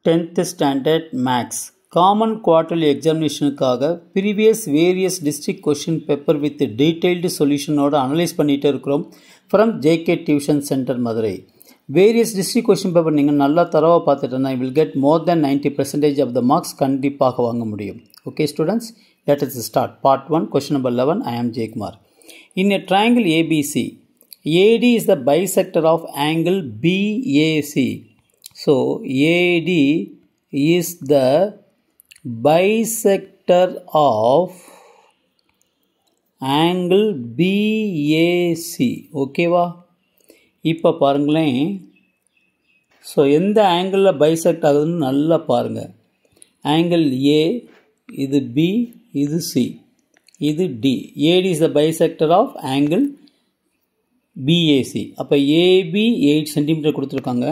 10th standard max common quarterly examinationக்காக previous various district question paper with detailed solution ஓட analyse பண்ணிட்டு இருக்கிறோம் from JK Tuition Center Madurai. Various district question paper நீங்கள் நல்லா தரவா பார்த்துட்டேன்னா you will get more than 90% of the marks கண்டிப்பாக வாங்க முடியும். Okay students, let us start. Part 1, question number 11. I am J. Kumar. In a triangle ABC, AD is the bisector of angle BAC. So, AD is the bisector of angle BAC. Okay வா? இப்போ பாருங்களேன். So எந்த ஆங்கிளில் bisect ஆகுதுன்னு நல்லா பாருங்கள். Angle A, இது B, இது C, இது D. AD is the bisector of angle BAC. அப்போ AB 8 cm கொடுத்துருக்காங்க,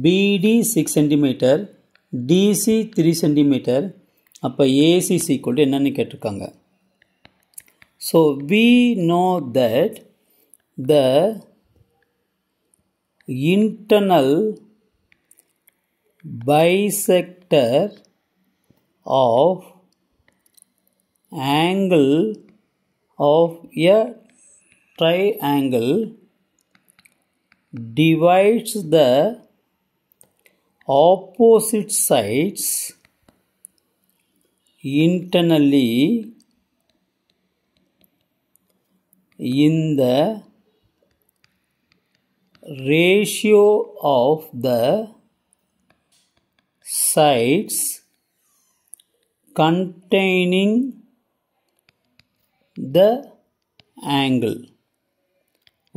BD 6 cm, DC 3 cm. அப்போ AC is equal to என்னன்னு கேட்டிருக்காங்க. So we know that the internal bisector of angle of a triangle divides the opposite sides internally in the ratio of the sides containing the angle.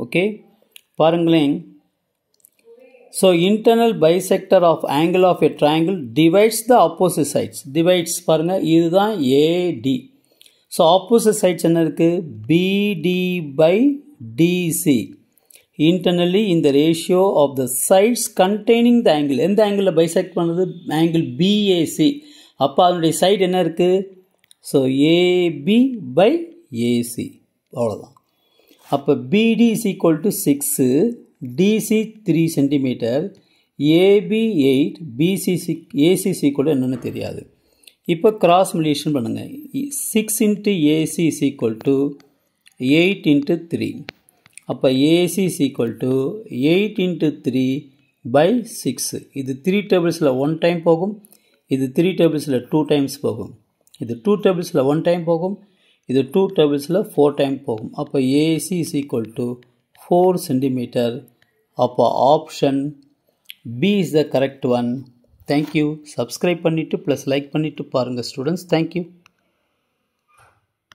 Okay, பாருங்களேன். So internal bisector of angle of a triangle divides the opposite sides. Divides பாருங்க, இதுதான் AD. So opposite sides என்ன இருக்கு? BD by DC. Internally in the ratio of the sides containing the angle. எந்த angle bisect பண்ணுது? Angle BAC. அப்போ அதனுடைய side என்ன இருக்கு? So AB by AC. அவ்வளோதான். அப்போ BD is equal to 6, DC 3 cm, AB 8, AC is equal to என்னன்னு தெரியாது. இப்போ கிராஸ் மல்டிப்ளிகேஷன் பண்ணுங்கள். 6 into AC is equal to 8 into 3. அப்போ AC is equal to 8 into 3 by 6. இது 3 டேபிள்ஸில் 1 டைம் போகும், இது 3 டேபிள்ஸில் 2 டைம்ஸ் போகும், இது 2 டேபிள்ஸில் 1 டைம் போகும், இது 2 டேபிள்ஸில் 4 டைம் போகும். அப்போ AC is equal to 4 cm. அப்போ option B is the correct one. Thank you. Subscribe பண்ணிட்டு ப்ளஸ் லைக் பண்ணிட்டு பாருங்கள் ஸ்டூடெண்ட்ஸ். Thank you.